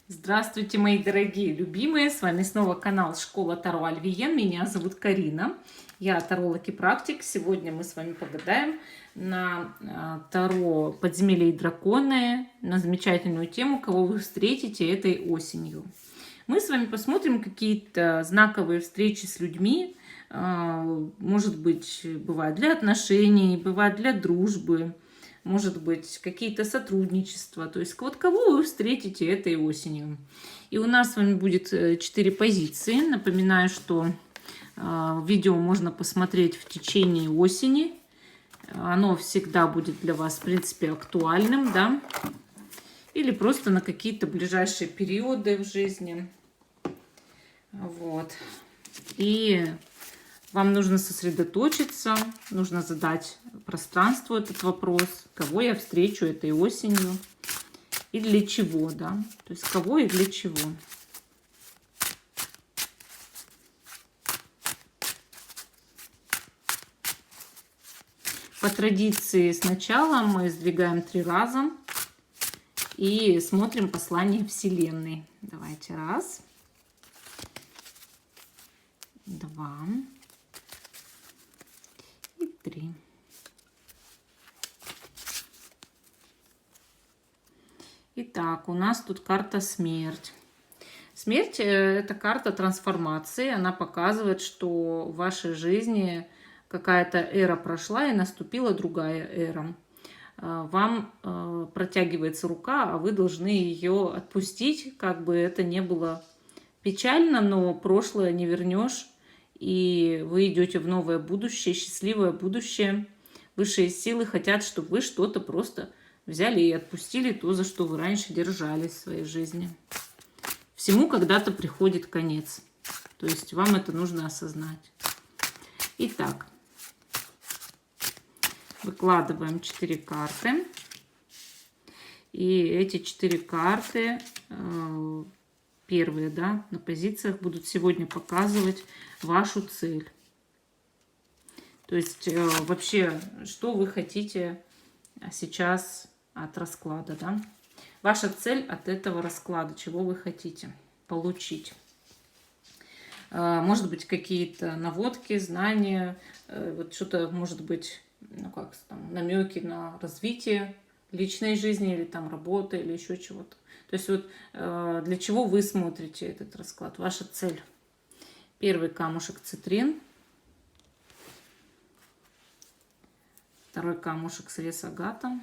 Здравствуйте, мои дорогие любимые! С вами снова канал Школа Таро Альвиен. Меня зовут Карина. Я таролог и практик. Сегодня мы с вами погадаем на Таро «Подземелья и драконы», на замечательную тему, кого вы встретите этой осенью. Мы с вами посмотрим какие-то знаковые встречи с людьми. Может быть, бывает для отношений, бывает для дружбы. Может быть, какие-то сотрудничества. То есть, вот кого вы встретите этой осенью. И у нас с вами будет 4 позиции. Напоминаю, что видео можно посмотреть в течение осени. Оно всегда будет для вас, в принципе, актуальным, да. Или просто на какие-то ближайшие периоды в жизни. Вот. И вам нужно сосредоточиться, нужно задать пространству этот вопрос, кого я встречу этой осенью и для чего, да, то есть кого и для чего. По традиции сначала мы сдвигаем 3 раза и смотрим послание Вселенной. Давайте 1, 2 и 3. Итак, у нас тут карта смерть. Смерть – это карта трансформации. Она показывает, что в вашей жизни какая-то эра прошла и наступила другая эра. Вам протягивается рука, а вы должны ее отпустить, как бы это ни было печально, но прошлое не вернешь. И вы идете в новое будущее, счастливое будущее. Высшие силы хотят, чтобы вы что-то просто взяли и отпустили, то, за что вы раньше держались в своей жизни. Всему когда-то приходит конец. То есть вам это нужно осознать. Итак, выкладываем 4 карты. И эти 4 карты, первые, да, на позициях будут сегодня показывать вашу цель. То есть вообще, что вы хотите сейчас от расклада, да? Ваша цель от этого расклада, чего вы хотите получить. Может быть, какие-то наводки, знания, вот что-то, может быть, ну как там, намеки на развитие личной жизни или там работы или еще чего-то. То есть вот для чего вы смотрите этот расклад, ваша цель. Первый камушек цитрин. Второй камушек срез агата.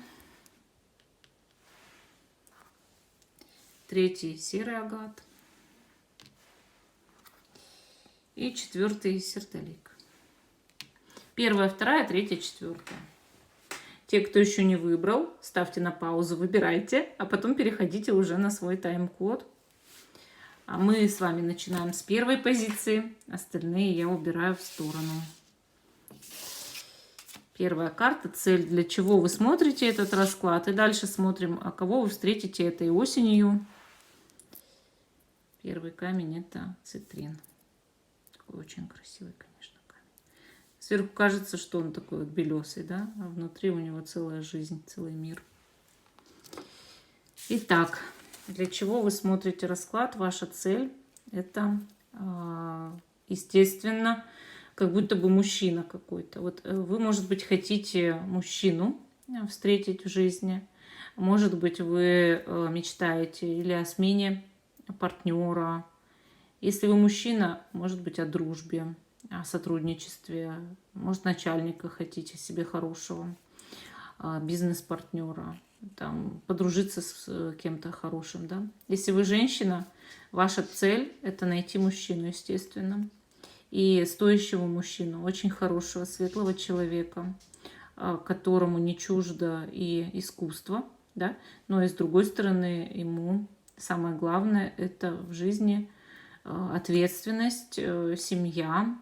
Третий серый агат. И 4 сердолик. 1, 2, 3, 4. Те, кто еще не выбрал, ставьте на паузу, выбирайте, а потом переходите уже на свой тайм-код. А мы с вами начинаем с 1 позиции. Остальные я убираю в сторону. Первая карта, цель, для чего вы смотрите этот расклад. И дальше смотрим, а кого вы встретите этой осенью. Первый камень – это цитрин. Такой очень красивый, конечно, камень. Сверху кажется, что он такой вот белесый, да? А внутри у него целая жизнь, целый мир. Итак, для чего вы смотрите расклад? Ваша цель – это, естественно, как будто бы мужчина какой-то. Вот вы, может быть, хотите мужчину встретить в жизни. Может быть, вы мечтаете или о смене партнера. Если вы мужчина, может быть, о дружбе, о сотрудничестве. Может, начальника хотите себе хорошего, бизнес-партнера, там, подружиться с кем-то хорошим. Да? Если вы женщина, ваша цель – это найти мужчину, естественно. И стоящего мужчину, очень хорошего, светлого человека, которому не чуждо и искусство, да? Но и с другой стороны, ему самое главное – это в жизни ответственность, семья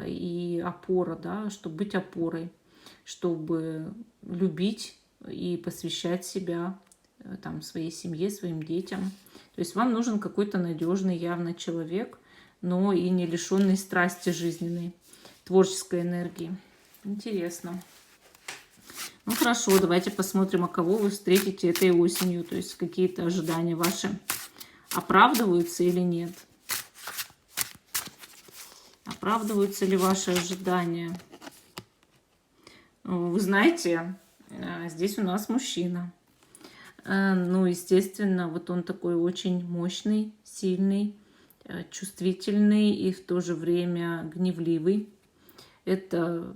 и опора, да? Чтобы быть опорой, чтобы любить и посвящать себя там, своей семье, своим детям. То есть вам нужен какой-то надежный явно человек, но и не лишенный страсти жизненной, творческой энергии. Интересно. Ну хорошо, давайте посмотрим, а кого вы встретите этой осенью, то есть какие-то ожидания ваши оправдываются или нет? Оправдываются ли ваши ожидания? Вы знаете, здесь у нас мужчина. Ну, естественно, вот он такой очень мощный, сильный, чувствительный и в то же время гневливый. Это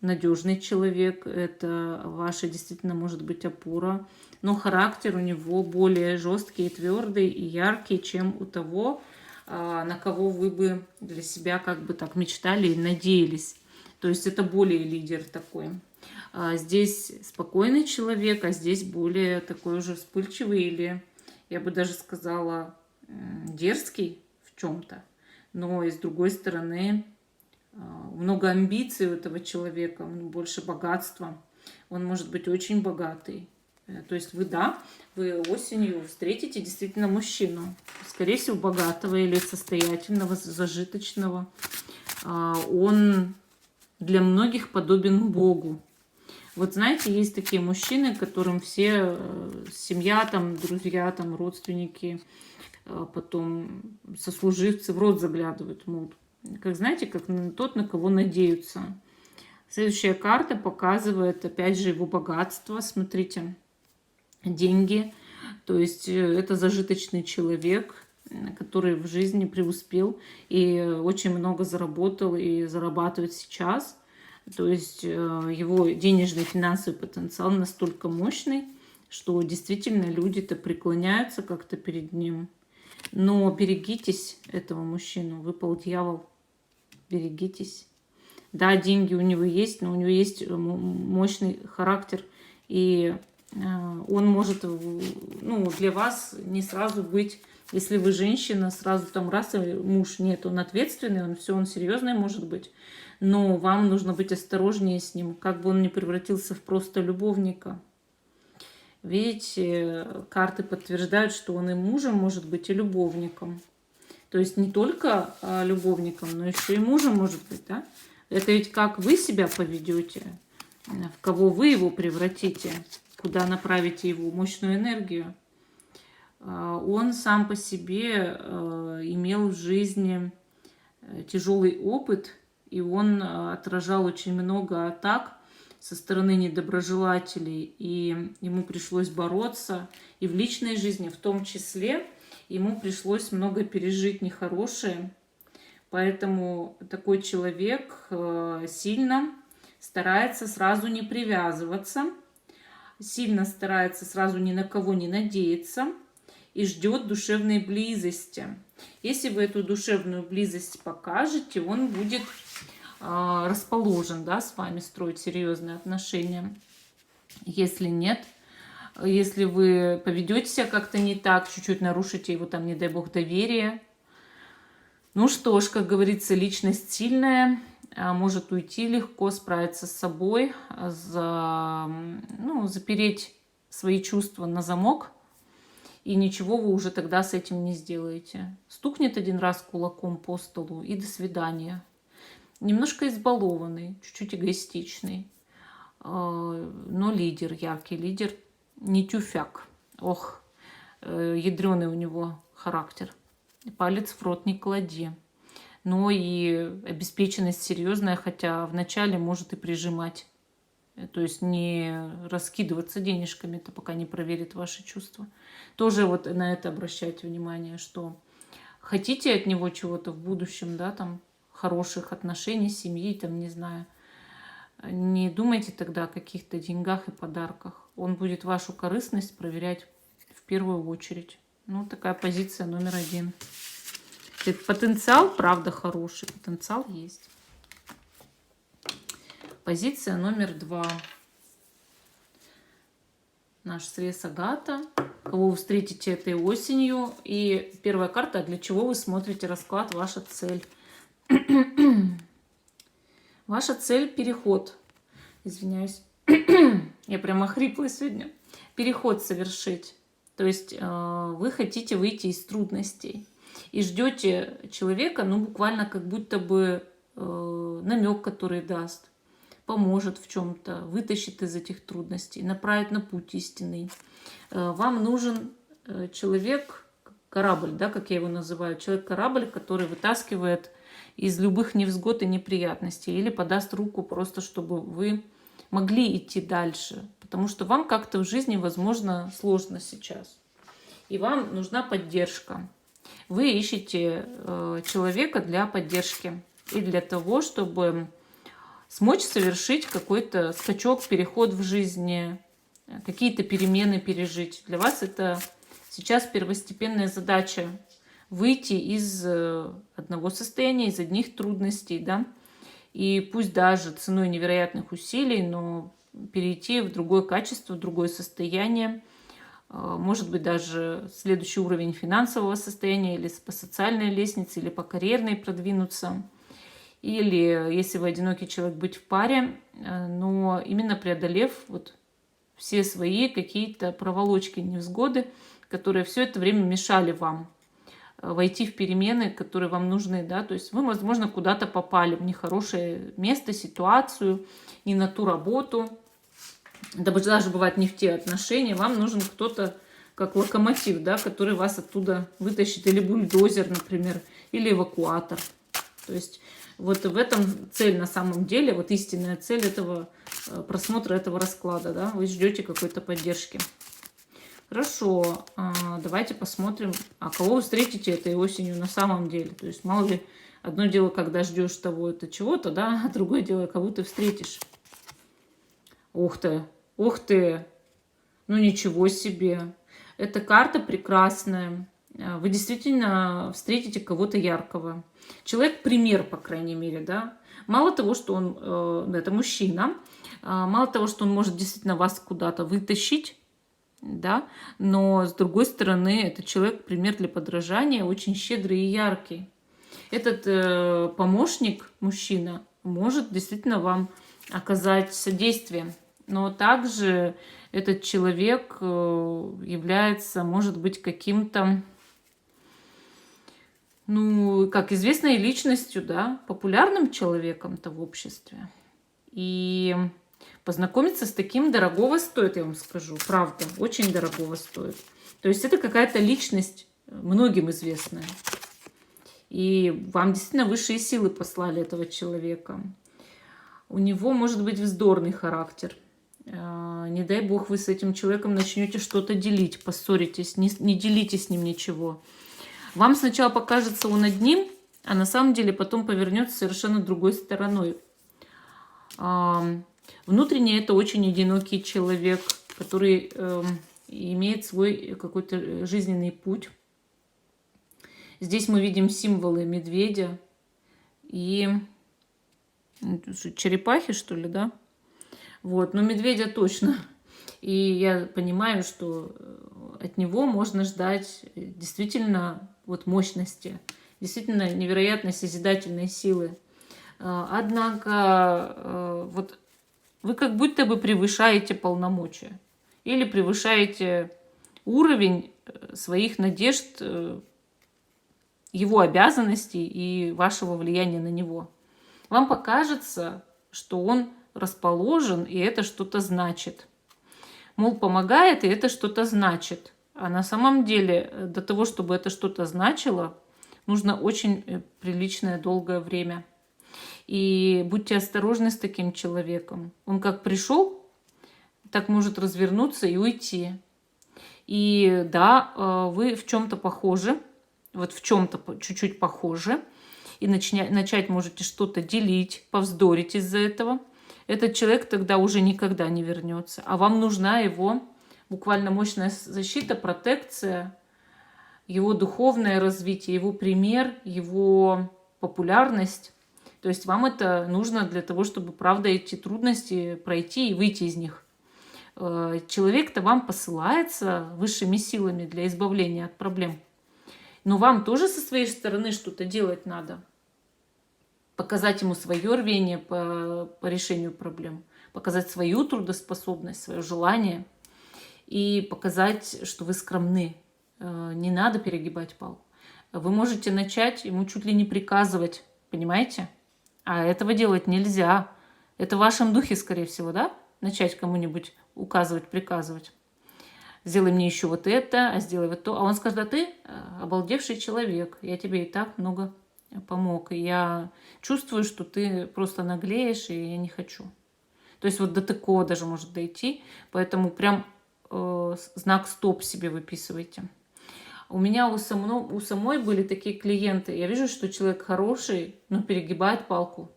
надежный человек, это ваша действительно может быть опора. Но характер у него более жесткий и твердый и яркий, чем у того, на кого вы бы для себя как бы так мечтали и надеялись. То есть это более лидер такой. Здесь спокойный человек, а здесь более такой уже вспыльчивый или, я бы даже сказала, дерзкий в чем-то. Но и с другой стороны, много амбиций у этого человека, больше богатства. Он может быть очень богатый. То есть вы, да, вы осенью встретите действительно мужчину, скорее всего, богатого или состоятельного, зажиточного. Он для многих подобен Богу. Вот знаете, есть такие мужчины, которым все семья, там, друзья, там, родственники, потом сослуживцы в рот заглядывают, мол, как знаете, как тот, на кого надеются. Следующая карта показывает, опять же, его богатство. Смотрите, деньги. То есть это зажиточный человек, который в жизни преуспел и очень много заработал и зарабатывает сейчас. То есть его денежный финансовый потенциал настолько мощный, что действительно люди-то преклоняются как-то перед ним. Но берегитесь этого мужчину. Выпал дьявол. Берегитесь. Да, деньги у него есть, но у него есть мощный характер. И он может, ну, для вас не сразу быть, если вы женщина, сразу там раз, и муж нет, он ответственный, он все, он серьезный может быть. Но вам нужно быть осторожнее с ним, как бы он не превратился в просто любовника. Видите, карты подтверждают, что он и мужем может быть, и любовником. То есть не только любовником, но еще и мужем может быть, да? Это ведь как вы себя поведете, в кого вы его превратите, куда направите его мощную энергию. Он сам по себе имел в жизни тяжелый опыт, и он отражал очень много атак со стороны недоброжелателей, и ему пришлось бороться, и в личной жизни в том числе ему пришлось много пережить нехорошее. Поэтому такой человек сильно старается сразу не привязываться, сильно старается сразу ни на кого не надеяться и ждет душевной близости. Если вы эту душевную близость покажете, он будет расположен, да, с вами строить серьезные отношения. Если нет, если вы поведете себя как-то не так, чуть-чуть нарушите его, там, не дай бог, доверие, ну что ж, как говорится, личность сильная, может уйти легко, справиться с собой, запереть свои чувства на замок, и ничего вы уже тогда с этим не сделаете. Стукнет один раз кулаком по столу, и до свидания. Немножко избалованный, чуть-чуть эгоистичный, но лидер, яркий лидер, не тюфяк. Ох, ядреный у него характер. Палец в рот не клади. Но и обеспеченность серьезная, хотя вначале может и прижимать. То есть не раскидываться денежками, это пока не проверит ваши чувства. Тоже вот на это обращайте внимание, что хотите от него чего-то в будущем, да, там, хороших отношений, семьи, там, не знаю, не думайте тогда о каких-то деньгах и подарках. Он будет вашу корыстность проверять в первую очередь. Ну, такая позиция номер 1. Потенциал, правда, хороший. Потенциал есть. Позиция номер 2. Наш срез Агата. Кого вы встретите этой осенью. И первая карта, для чего вы смотрите расклад, ваша цель. Ваша цель – переход. Извиняюсь. Я прямо хриплая сегодня. Переход совершить. То есть вы хотите выйти из трудностей. И ждете человека, ну, буквально как будто бы намек, который даст. Поможет в чем-то, вытащит из этих трудностей, направит на путь истинный. Вам нужен человек, корабль, да, как я его называю. Человек-корабль, который вытаскивает из любых невзгод и неприятностей или подаст руку просто, чтобы вы могли идти дальше. Потому что вам как-то в жизни, возможно, сложно сейчас. И вам нужна поддержка. Вы ищете человека для поддержки и для того, чтобы смочь совершить какой-то скачок, переход в жизни, какие-то перемены пережить. Для вас это сейчас первостепенная задача выйти из одного состояния, из одних трудностей, да, и пусть даже ценой невероятных усилий, но перейти в другое качество, в другое состояние, может быть, даже следующий уровень финансового состояния, или по социальной лестнице, или по карьерной продвинуться, или, если вы одинокий человек, быть в паре, но именно преодолев вот все свои какие-то проволочки, невзгоды, которые все это время мешали вам войти в перемены, которые вам нужны, да, то есть вы, возможно, куда-то попали в нехорошее место, ситуацию, не на ту работу, даже бывает не в те отношения, вам нужен кто-то как локомотив, да, который вас оттуда вытащит, или бульдозер, например, или эвакуатор. То есть вот в этом цель на самом деле, вот истинная цель этого просмотра, этого расклада, да, вы ждете какой-то поддержки. Хорошо, давайте посмотрим, а кого вы встретите этой осенью на самом деле. То есть мало ли, одно дело, когда ждешь того-то, чего-то, да, а другое дело, кого ты встретишь. Ух ты, ну ничего себе. Эта карта прекрасная. Вы действительно встретите кого-то яркого. Человек-пример, по крайней мере, да. Мало того, что он, это мужчина, мало того, что он может действительно вас куда-то вытащить, да, но с другой стороны, это человек-пример для подражания, очень щедрый и яркий. Этот помощник, мужчина, может действительно вам оказать содействие, но также этот человек является, может быть, каким-то, ну, как известной личностью, да, популярным человеком-то в обществе. И познакомиться с таким дорогого стоит, я вам скажу, правда, очень дорогого стоит. То есть это какая-то личность многим известная. И вам действительно высшие силы послали этого человека. У него может быть вздорный характер. Не дай бог вы с этим человеком начнете что-то делить, поссоритесь, не делите с ним ничего. Вам сначала покажется он одним, а на самом деле потом повернется совершенно другой стороной. Внутренне это очень одинокий человек, который имеет свой какой-то жизненный путь. Здесь мы видим символы медведя и черепахи, что ли, да? Вот, но медведя точно. И я понимаю, что от него можно ждать действительно вот мощности, действительно невероятной созидательной силы. Однако вот вы как будто бы превышаете полномочия или превышаете уровень своих надежд, его обязанностей и вашего влияния на него. Вам покажется, что он расположен, и это что-то значит. Мол, помогает, и это что-то значит. А на самом деле, до того, чтобы это что-то значило, нужно очень приличное, долгое время. И будьте осторожны с таким человеком. Он как пришел, так может развернуться и уйти. И да, вы в чем-то похожи, вот в чем-то чуть-чуть похожи, и начать можете что-то делить, повздорить из-за этого. Этот человек тогда уже никогда не вернется. А вам нужна его буквально мощная защита, протекция, его духовное развитие, его пример, его популярность. То есть вам это нужно для того, чтобы, правда, эти трудности пройти и выйти из них. Человек-то вам посылается высшими силами для избавления от проблем. Но вам тоже со своей стороны что-то делать надо. Показать ему свое рвение по решению проблем. Показать свою трудоспособность, свое желание. И показать, что вы скромны. Не надо перегибать палку. Вы можете начать ему чуть ли не приказывать. Понимаете? А этого делать нельзя. Это в вашем духе, скорее всего, да? Начать кому-нибудь указывать, приказывать. Сделай мне еще вот это, а сделай вот то. А он скажет, обалдевший человек. Я тебе и так много помог. И я чувствую, что ты просто наглеешь, и я не хочу. То есть вот до такого даже может дойти. Поэтому прям знак стоп себе выписывайте. У меня у самой были такие клиенты. Я вижу, что человек хороший, но перегибает палку.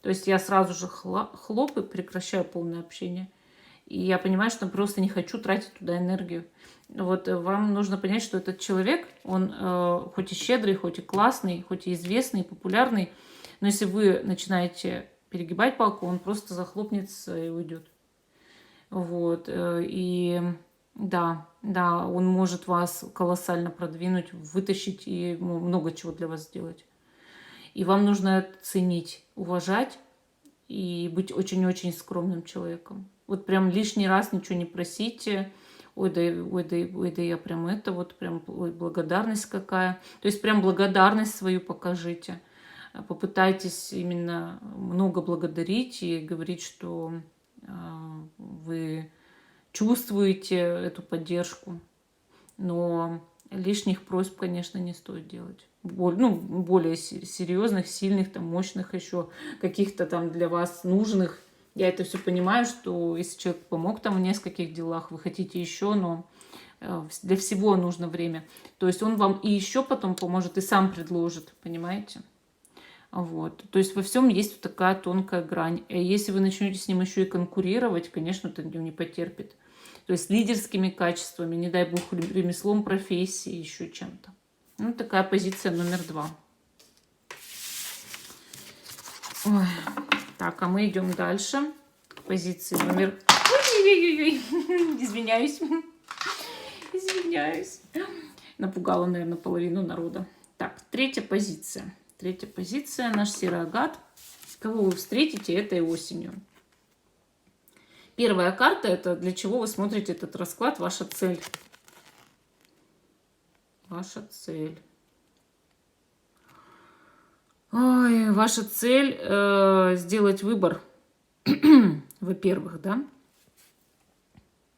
То есть я сразу же хлоп и прекращаю полное общение. И я понимаю, что просто не хочу тратить туда энергию. Вот вам нужно понять, что этот человек, он хоть и щедрый, хоть и классный, хоть и известный, популярный, но если вы начинаете перегибать палку, он просто захлопнется и уйдет. Вот. И да, он может вас колоссально продвинуть, вытащить и много чего для вас сделать. И вам нужно ценить, уважать и быть очень-очень скромным человеком. Вот прям лишний раз ничего не просите. Ой, да я прям это вот прям, ой, благодарность какая. То есть прям благодарность свою покажите. Попытайтесь именно много благодарить и говорить, что вы чувствуете эту поддержку. Но лишних просьб, конечно, не стоит делать. Более серьезных, сильных, там, мощных еще, каких-то там для вас нужных. Я это все понимаю, что если человек помог там в нескольких делах, вы хотите еще, но для всего нужно время. То есть он вам и еще потом поможет, и сам предложит, понимаете? Вот. То есть во всем есть вот такая тонкая грань. И если вы начнете с ним еще и конкурировать, конечно, это не потерпит. То есть лидерскими качествами, не дай бог, ремеслом, профессией, еще чем-то. Ну, такая позиция номер 2. Ой. Так, а мы идем дальше. К позиции номер... Ой-ой-ой-ой. Извиняюсь. Извиняюсь. Напугала, наверное, половину народа. Так, третья позиция. Третья позиция, наш серый агат. Кого вы встретите этой осенью? Первая карта – это для чего вы смотрите этот расклад, ваша цель. Ваша цель. Ой, ваша цель сделать выбор, во-первых, да?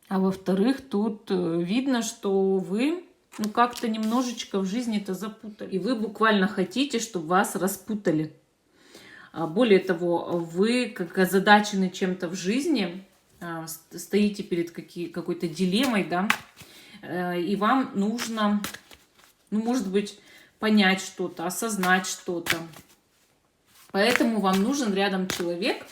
А во-вторых, тут видно, что вы как-то немножечко в жизни это запутали. И вы буквально хотите, чтобы вас распутали. Более того, вы как озадачены чем-то в жизни, стоите перед какой-то дилеммой, да, и вам нужно, может быть, понять что-то, осознать что-то. Поэтому вам нужен рядом человек,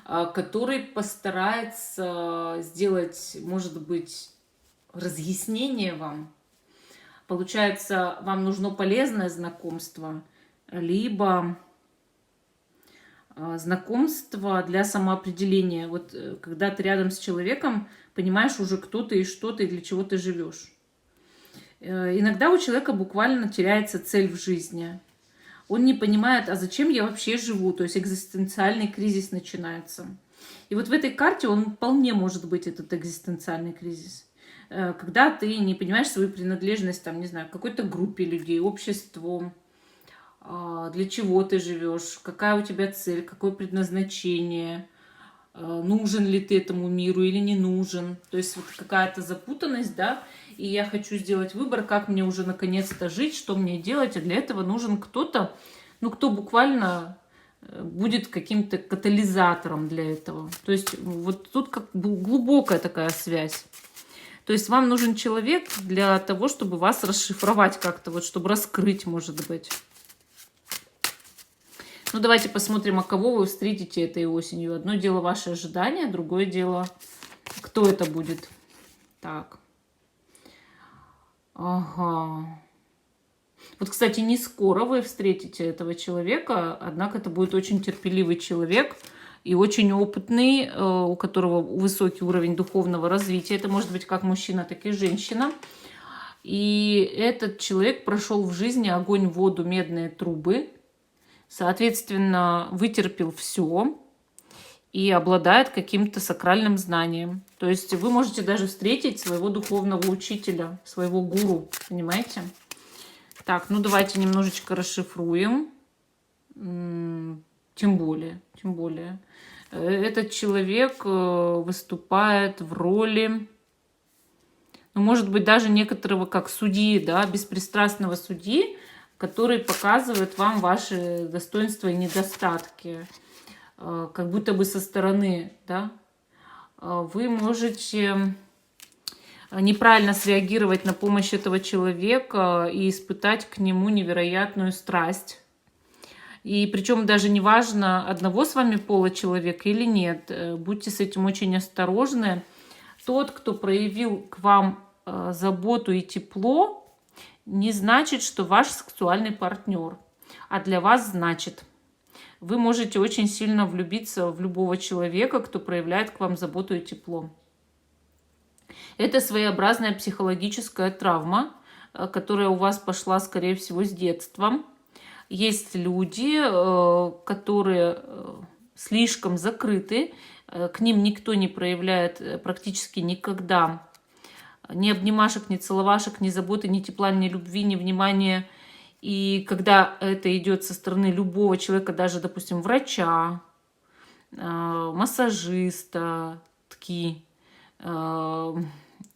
который постарается сделать, может быть, разъяснение вам. Получается, вам нужно полезное знакомство, либо знакомство для самоопределения. Вот когда ты рядом с человеком, понимаешь уже, кто ты и что ты, и для чего ты живешь. Иногда у человека буквально теряется цель в жизни. Он не понимает, а зачем я вообще живу, то есть экзистенциальный кризис начинается. И вот в этой карте он вполне может быть, этот экзистенциальный кризис. Когда ты не понимаешь свою принадлежность, там, не знаю, какой-то группе людей, обществу, для чего ты живешь, какая у тебя цель, какое предназначение, нужен ли ты этому миру или не нужен. То есть вот какая-то запутанность, да, и я хочу сделать выбор, как мне уже наконец-то жить, что мне делать, а для этого нужен кто-то, кто буквально будет каким-то катализатором для этого. То есть вот тут как глубокая такая связь. То есть вам нужен человек для того, чтобы вас расшифровать как-то, вот чтобы раскрыть, может быть. Ну, давайте посмотрим, а кого вы встретите этой осенью. Одно дело ваши ожидания, другое дело, кто это будет. Так. Ага. Вот, кстати, не скоро вы встретите этого человека, однако это будет очень терпеливый человек и очень опытный, у которого высокий уровень духовного развития. Это может быть как мужчина, так и женщина. И этот человек прошел в жизни огонь, воду, медные трубы. Соответственно, вытерпел все и обладает каким-то сакральным знанием. То есть вы можете даже встретить своего духовного учителя, своего гуру, понимаете? Так, давайте немножечко расшифруем. Тем более. Этот человек выступает в роли ну, может быть, даже некоторого как судьи, да, беспристрастного судьи, который показывает вам ваши достоинства и недостатки, как будто бы со стороны, да. Вы можете неправильно среагировать на помощь этого человека и испытать к нему невероятную страсть. И причем даже не важно, одного с вами пола человека или нет. Будьте с этим очень осторожны. Тот, кто проявил к вам заботу и тепло, не значит, что ваш сексуальный партнер. А для вас значит. Вы можете очень сильно влюбиться в любого человека, кто проявляет к вам заботу и тепло. Это своеобразная психологическая травма, которая у вас пошла, скорее всего, с детства. Есть люди, которые слишком закрыты, к ним никто не проявляет практически никогда ни обнимашек, ни целовашек, ни заботы, ни тепла, ни любви, ни внимания. И когда это идет со стороны любого человека, даже, допустим, врача, массажиста,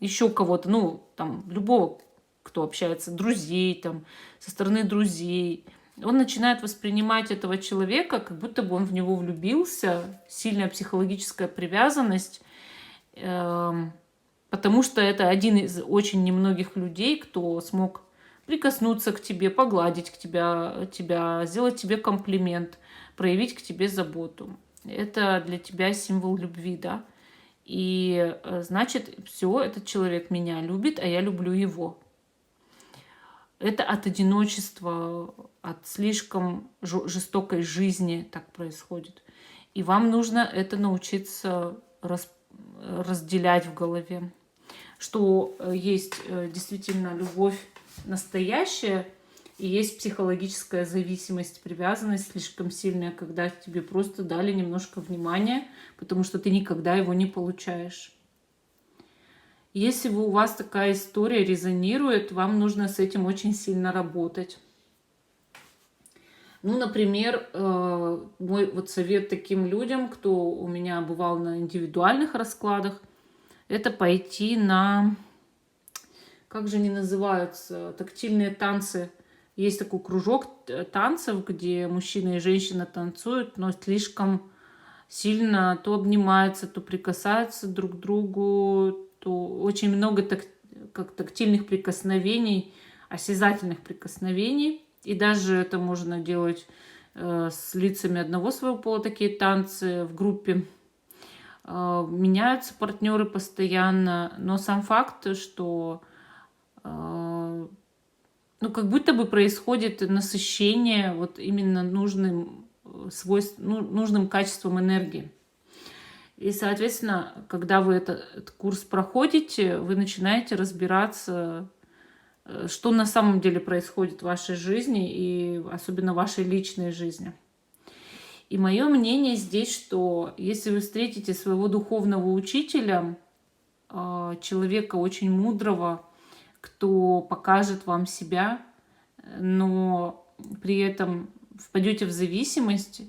еще кого-то, ну, там, любого, кто общается, друзей, там, со стороны друзей, он начинает воспринимать этого человека, как будто бы он в него влюбился, сильная психологическая привязанность, потому что это один из очень немногих людей, кто смог прикоснуться к тебе, погладить тебя, сделать тебе комплимент, проявить к тебе заботу. Это для тебя символ любви, да? И значит, все, этот человек меня любит, а я люблю его. Это от одиночества, от слишком жестокой жизни так происходит. И вам нужно это научиться разделять в голове, что есть действительно любовь настоящая, и есть психологическая зависимость, привязанность слишком сильная, когда тебе просто дали немножко внимания, потому что ты никогда его не получаешь. Если у вас такая история резонирует, вам нужно с этим очень сильно работать. Ну, например, мой вот совет таким людям, кто у меня бывал на индивидуальных раскладах, это пойти на, как же они называются, тактильные танцы. Есть такой кружок танцев, где мужчина и женщина танцуют, но слишком сильно то обнимаются, то прикасаются друг к другу, то очень много тактильных прикосновений, осязательных прикосновений. И даже это можно делать с лицами одного своего пола, такие танцы в группе. Меняются партнеры постоянно, но сам факт, что ну, как будто бы происходит насыщение вот именно нужным качеством энергии. И, соответственно, когда вы этот курс проходите, вы начинаете разбираться, что на самом деле происходит в вашей жизни и особенно в вашей личной жизни. И мое мнение здесь, что если вы встретите своего духовного учителя, человека очень мудрого, кто покажет вам себя, но при этом впадете в зависимость,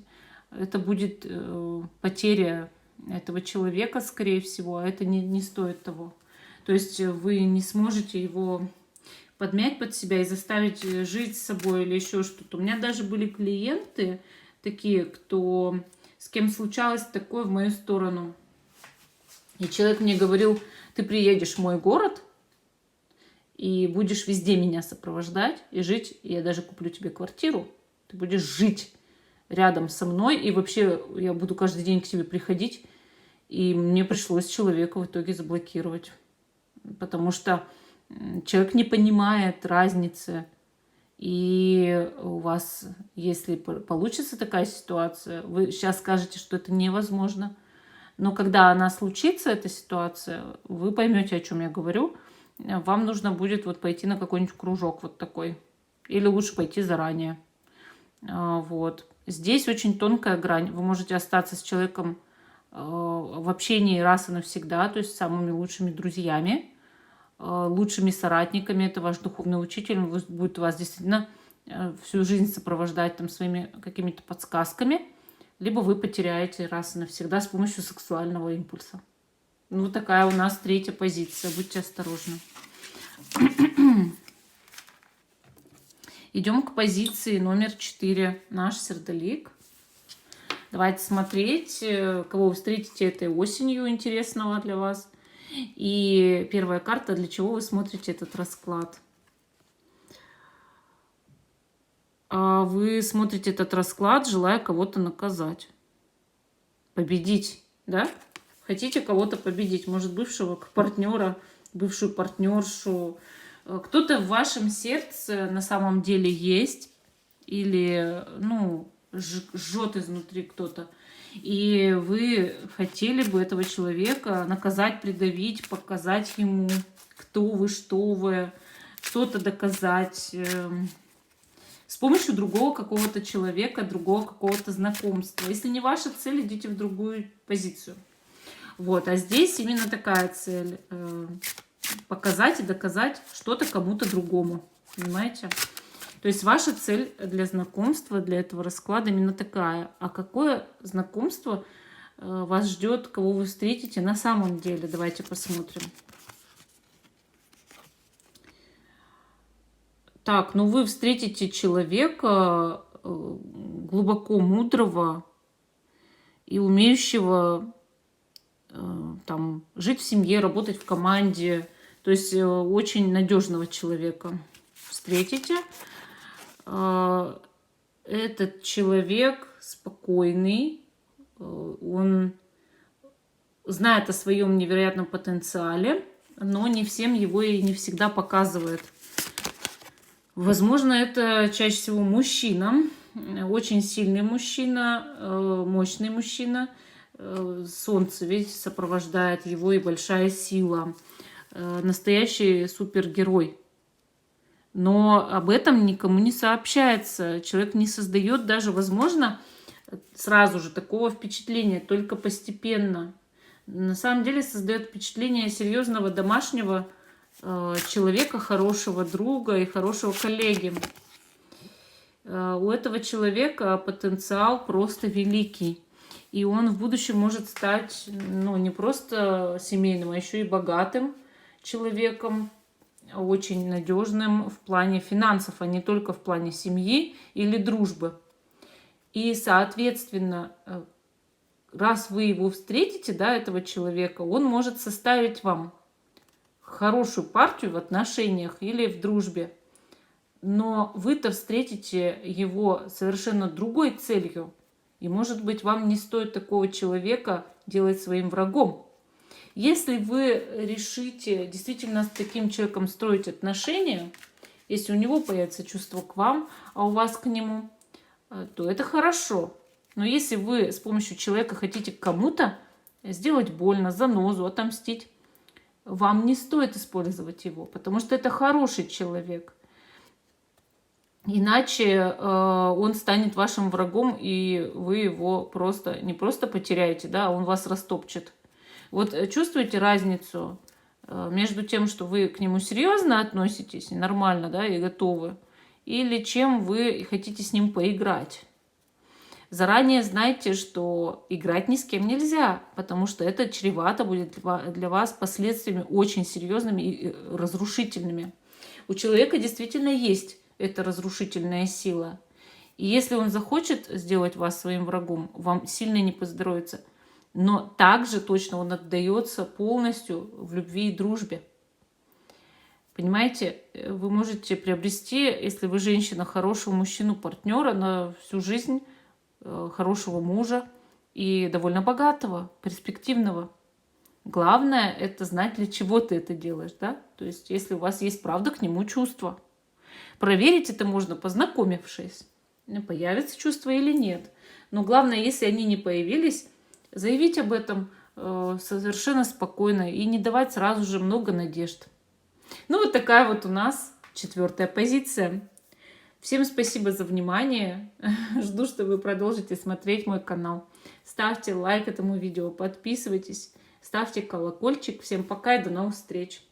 это будет потеря этого человека, скорее всего, а это не стоит того. То есть вы не сможете его подмять под себя и заставить жить с собой или еще что-то. У меня даже были клиенты такие, с кем случалось такое в мою сторону. И человек мне говорил: ты приедешь в мой город и будешь везде меня сопровождать и жить. Я даже куплю тебе квартиру. Ты будешь жить рядом со мной. И вообще я буду каждый день к тебе приходить. И мне пришлось человека в итоге заблокировать. Потому что человек не понимает разницы. И у вас, если получится такая ситуация, вы сейчас скажете, что это невозможно. Но когда она случится, эта ситуация, вы поймете, о чем я говорю. Вам нужно будет вот пойти на какой-нибудь кружок вот такой. Или лучше пойти заранее. Вот. Здесь очень тонкая грань. Вы можете остаться с человеком в общении раз и навсегда, то есть самыми лучшими друзьями, лучшими соратниками. Это ваш духовный учитель. Он будет вас действительно всю жизнь сопровождать там своими какими-то подсказками. Либо вы потеряете раз и навсегда с помощью сексуального импульса. Ну, вот такая у нас третья позиция. Будьте осторожны. Идем к позиции номер 4. Наш сердолик. Давайте смотреть, кого вы встретите этой осенью интересного для вас. И первая карта, для чего вы смотрите этот расклад. Вы смотрите этот расклад, желая кого-то наказать. Победить, да? Хотите кого-то победить, может, бывшего партнера, бывшую партнершу. Кто-то в вашем сердце на самом деле есть, или, ну, жжет изнутри кто-то. И вы хотели бы этого человека наказать, придавить, показать ему, кто вы, что вы, что-то доказать с помощью другого какого-то человека, другого какого-то знакомства. Если не ваша цель, идите в другую позицию. Вот, а здесь именно такая цель. Показать и доказать что-то кому-то другому. Понимаете? То есть ваша цель для знакомства, для этого расклада именно такая. А какое знакомство вас ждет, кого вы встретите на самом деле? Давайте посмотрим. Так, ну вы встретите человека глубоко мудрого и умеющего там жить в семье, работать в команде. То есть очень надежного человека встретите. Этот человек спокойный, он знает о своем невероятном потенциале, но не всем его и не всегда показывает. Возможно, это чаще всего мужчина, очень сильный мужчина, мощный мужчина. Солнце, видите, сопровождает его, и большая сила. Настоящий супергерой. Но об этом никому не сообщается. Человек не создает даже, возможно, сразу же такого впечатления, только постепенно. На самом деле создает впечатление серьезного домашнего человека, хорошего друга и хорошего коллеги. У этого человека потенциал просто великий. И он в будущем может стать, ну, не просто семейным, а еще и богатым человеком, очень надежным в плане финансов, а не только в плане семьи или дружбы. И, соответственно, раз вы его встретите, да, этого человека, он может составить вам хорошую партию в отношениях или в дружбе. Но вы-то встретите его совершенно другой целью. И, может быть, вам не стоит такого человека делать своим врагом. Если вы решите действительно с таким человеком строить отношения, если у него появится чувство к вам, а у вас к нему, то это хорошо. Но если вы с помощью человека хотите кому-то сделать больно, занозу, отомстить, вам не стоит использовать его, потому что это хороший человек. Иначе он станет вашим врагом, и вы его просто не просто потеряете, да, а он вас растопчет. Вот чувствуете разницу между тем, что вы к нему серьезно относитесь, нормально, да, и готовы, или чем вы хотите с ним поиграть. Заранее знайте, что играть ни с кем нельзя, потому что это чревато будет для вас последствиями очень серьезными и разрушительными. У человека действительно есть эта разрушительная сила. И если он захочет сделать вас своим врагом, вам сильно не поздоровится. Но также точно он отдается полностью в любви и дружбе. Понимаете, вы можете приобрести, если вы женщина, хорошего мужчину, партнера на всю жизнь, хорошего мужа и довольно богатого, перспективного. Главное — это знать, для чего ты это делаешь, да? То есть, если у вас есть правда к нему чувства. Проверить это можно, познакомившись, появится чувство или нет. Но главное, если они не появились, заявить об этом совершенно спокойно и не давать сразу же много надежд. Ну, вот такая вот у нас 4-я позиция. Всем спасибо за внимание. Жду, что вы продолжите смотреть мой канал. Ставьте лайк этому видео, подписывайтесь, ставьте колокольчик. Всем пока и до новых встреч.